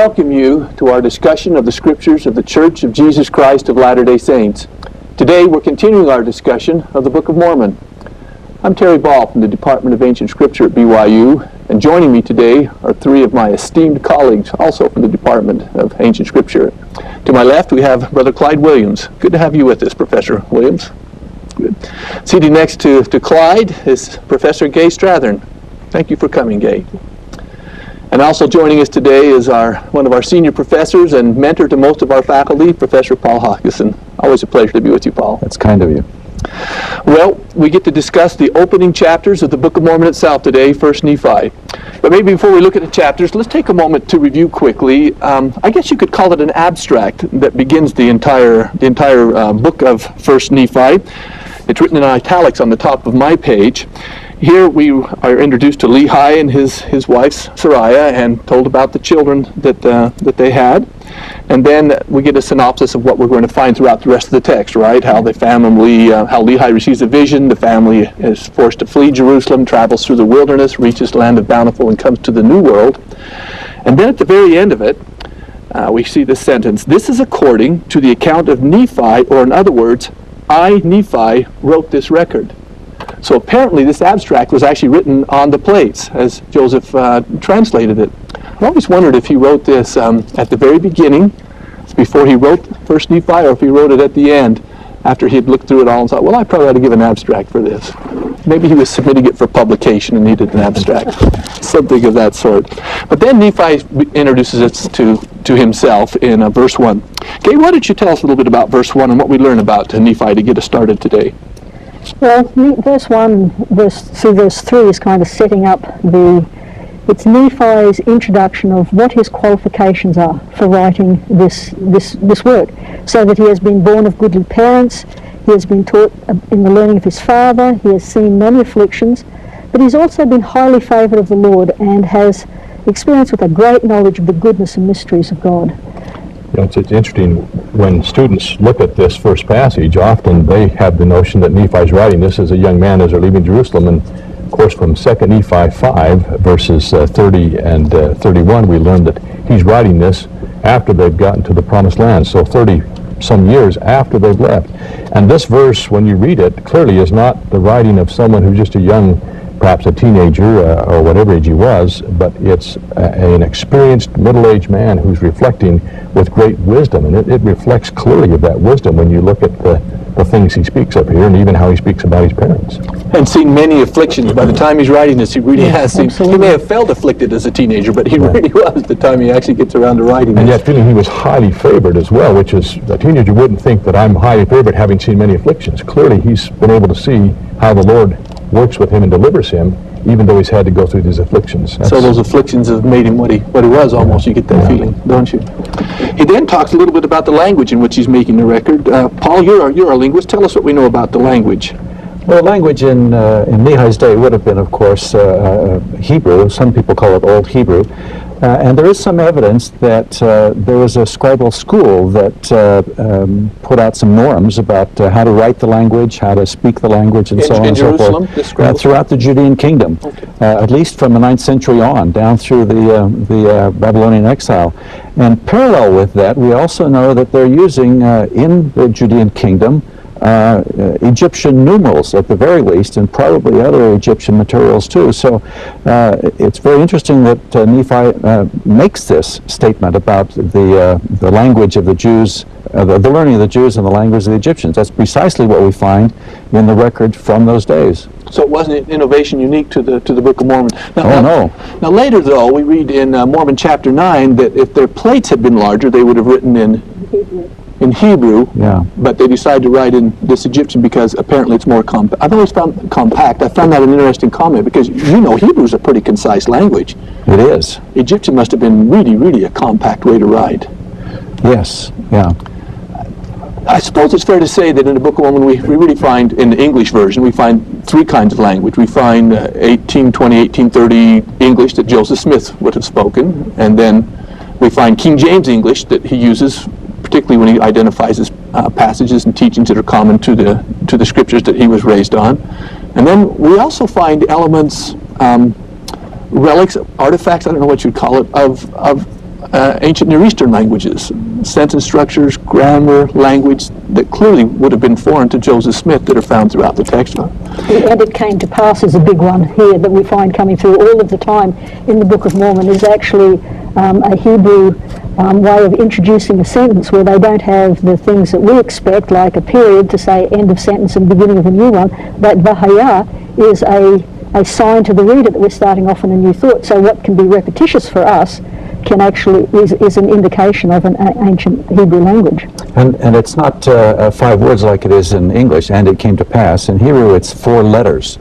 welcome you to our discussion of the Scriptures of the Church of Jesus Christ of Latter-day Saints. Today we're continuing our discussion of the Book of Mormon. I'm Terry Ball from the Department of Ancient Scripture at BYU, and joining me today are three of my esteemed colleagues, also from the Department of Ancient Scripture. To my left we have Brother Clyde Williams. Good to have you with us, Professor Williams. Good. Seated next to Clyde is Professor Gay Strathern. Thank you for coming, Gay. And also joining us today is one of our senior professors and mentor to most of our faculty, Professor Paul Hawkinson. Always a pleasure to be with you, Paul. That's kind of you. Well, we get to discuss the opening chapters of the Book of Mormon itself today, 1 Nephi. But maybe before we look at the chapters, let's take a moment to review quickly. I guess you could call it an abstract that begins the entire book of 1 Nephi. It's written in italics on the top of my page. Here we are introduced to Lehi and his wife Sariah and told about the children that they had. And then we get a synopsis of what we're going to find throughout the rest of the text, right? How the family, how Lehi receives a vision, the family is forced to flee Jerusalem, travels through the wilderness, reaches the land of Bountiful, and comes to the New World. And then at the very end of it, we see this sentence: "This is according to the account of Nephi," or in other words, I, Nephi, wrote this record. So apparently this abstract was actually written on the plates as Joseph translated it. I always wondered if he wrote this at the very beginning, before he wrote 1 Nephi, or if he wrote it at the end, after he had looked through it all and thought, well, I probably ought to give an abstract for this. Maybe he was submitting it for publication and needed an abstract, something of that sort. But then Nephi introduces us to himself in verse 1. Kay, why don't you tell us a little bit about verse 1 and what we learn about Nephi to get us started today? Well, verse 1 through verse 3 is kind of setting up it's Nephi's introduction of what his qualifications are for writing this work, so that he has been born of goodly parents, he has been taught in the learning of his father, he has seen many afflictions, but he's also been highly favored of the Lord and has experienced with a great knowledge of the goodness and mysteries of God. You know, it's interesting, when students look at this first passage, often they have the notion that Nephi's writing this as a young man as they're leaving Jerusalem. And of course, from 2 Nephi 5, verses 30 and 31, we learn that he's writing this after they've gotten to the Promised Land, so 30-some years after they've left. And this verse, when you read it, clearly is not the writing of someone who's just a young, perhaps a teenager or whatever age he was, but it's an experienced middle-aged man who's reflecting with great wisdom, and it reflects clearly of that wisdom when you look at the things he speaks of here, and even how he speaks about his parents. And seen many afflictions. By the time he's writing this, he really has seen. He may have felt afflicted as a teenager, but he really was the time he actually gets around to writing this. And yet feeling he was highly favored as well, which is, a teenager wouldn't think that I'm highly favored having seen many afflictions. Clearly he's been able to see how the Lord works with him and delivers him, even though he's had to go through these afflictions. So those afflictions have made him what he was almost. You get that feeling, don't you? He then talks a little bit about the language in which he's making the record. Paul, you're a linguist. Tell us what we know about the language. Well, language in Nephi's day would have been, of course, Hebrew. Some people call it Old Hebrew. And there is some evidence that there was a scribal school that put out some norms about how to write the language, how to speak the language, and so on and so forth. Throughout the Judean kingdom, at least from the 9th century on, down through the Babylonian exile. And parallel with that, we also know that they're using, in the Judean kingdom, Egyptian numerals at the very least, and probably other Egyptian materials too. So it's very interesting that Nephi makes this statement about the language of the Jews, the learning of the Jews and the language of the Egyptians. That's precisely what we find in the record from those days. So it wasn't an innovation unique to the Book of Mormon. No. Now later, though, we read in Mormon chapter 9 that if their plates had been larger, they would have written in Hebrew, but they decided to write in this Egyptian because apparently it's more compact. I've always found compact. I found that an interesting comment because, you know, Hebrew is a pretty concise language. It is. Egyptian must have been really, really a compact way to write. Yes, yeah. I suppose it's fair to say that in the Book of Mormon we really find, in the English version, we find three kinds of language. We find 1820, 1830 English that Joseph Smith would have spoken, and then we find King James English that he uses, particularly when he identifies his passages and teachings that are common to the scriptures that he was raised on. And then we also find elements, relics, artifacts, I don't know what you'd call it, of ancient Near Eastern languages, sentence structures, grammar, language that clearly would have been foreign to Joseph Smith that are found throughout the text. And it came to pass is a big one here that we find coming through all of the time in the Book of Mormon is actually a Hebrew way of introducing a sentence where they don't have the things that we expect, like a period to say end of sentence and beginning of a new one. That Vahaya is a sign to the reader that we're starting off on a new thought. So what can be repetitious for us can actually is an indication of an ancient Hebrew language. And it's not 5 words like it is in English, and it came to pass. In Hebrew, it's 4 letters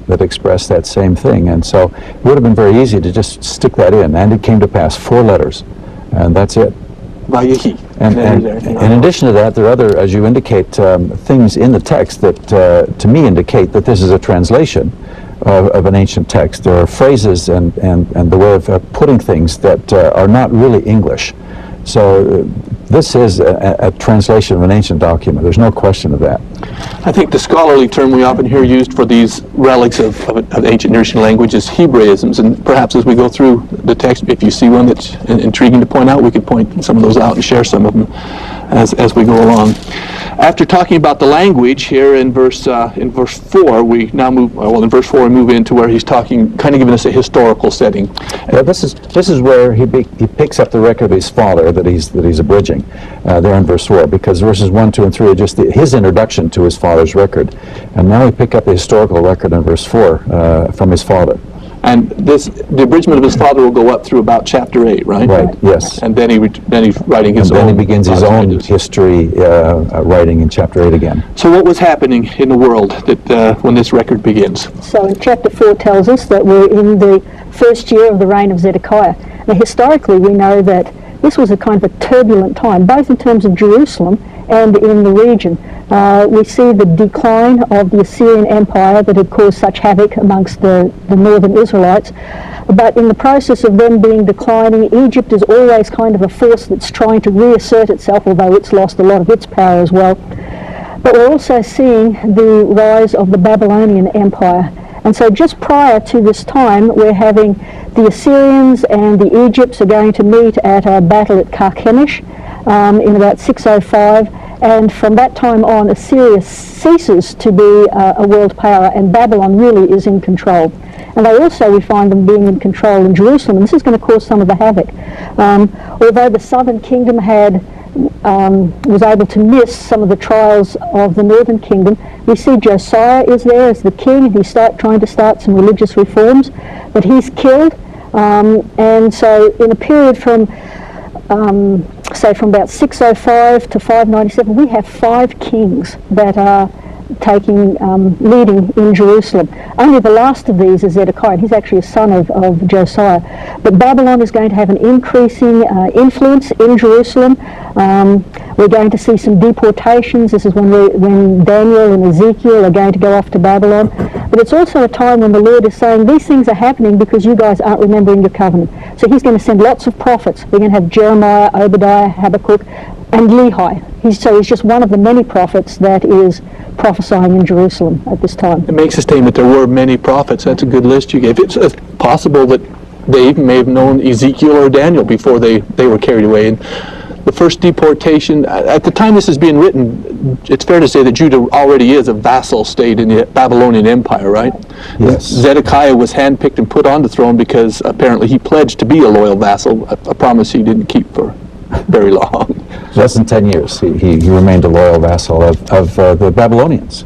that express that same thing. And so it would have been very easy to just stick that in, and it came to pass, 4 letters, and that's it. And in addition to that, there are other, as you indicate, things in the text that, to me, indicate that this is a translation of an ancient text. There are phrases and the way of putting things that are not really English. So this is a translation of an ancient document. There's no question of that. I think the scholarly term we often hear used for these relics of ancient Near Eastern language is Hebraisms, and perhaps as we go through the text, if you see one that's intriguing to point out, we could point some of those out and share some of them as we go along. After talking about the language here in verse 4, we now move, well, in verse 4 we move into where he's talking, kind of giving us a historical setting. Yeah, this is where he picks up the record of his father that he's abridging there in verse 4, because verses 1, 2, and 3 are just his introduction to his father's record, and now we pick up the historical record in verse 4 from his father. And the abridgment of his father will go up through about chapter 8, right? Right. Yes. And then he's writing his own. And then he begins his own history writing in chapter 8 again. So what was happening in the world when this record begins? So in chapter 4 tells us that we're in the first year of the reign of Zedekiah. Now historically we know that this was a kind of a turbulent time, both in terms of Jerusalem and in the region. We see the decline of the Assyrian Empire that had caused such havoc amongst the northern Israelites. But in the process of them being declining, Egypt is always kind of a force that's trying to reassert itself, although it's lost a lot of its power as well. But we're also seeing the rise of the Babylonian Empire. And so just prior to this time, we're having the Assyrians and the Egypts are going to meet at a battle at Carchemish in about 605. And from that time on, Assyria ceases to be a world power, and Babylon really is in control. And we find them being in control in Jerusalem, and this is going to cause some of the havoc. Although the southern kingdom was able to miss some of the trials of the northern kingdom, we see Josiah is there as the king, and he's trying to start some religious reforms, but he's killed. And so in a period from about 605 to 597, we have 5 kings that are leading in Jerusalem. Only the last of these is Zedekiah. He's actually a son of Josiah. But Babylon is going to have an increasing influence in Jerusalem. We're going to see some deportations. This is when Daniel and Ezekiel are going to go off to Babylon. But it's also a time when the Lord is saying, these things are happening because you guys aren't remembering your covenant. So he's going to send lots of prophets. We're going to have Jeremiah, Obadiah, Habakkuk, and Lehi. He's just one of the many prophets that is prophesying in Jerusalem at this time. It makes a statement there were many prophets. That's a good list you gave. It's possible that they even may have known Ezekiel or Daniel before they were carried away. And the first deportation, at the time this is being written, it's fair to say that Judah already is a vassal state in the Babylonian Empire, right? Yes. Zedekiah was handpicked and put on the throne because apparently he pledged to be a loyal vassal, a promise he didn't keep for very long. Less than 10 years, he remained a loyal vassal of the Babylonians.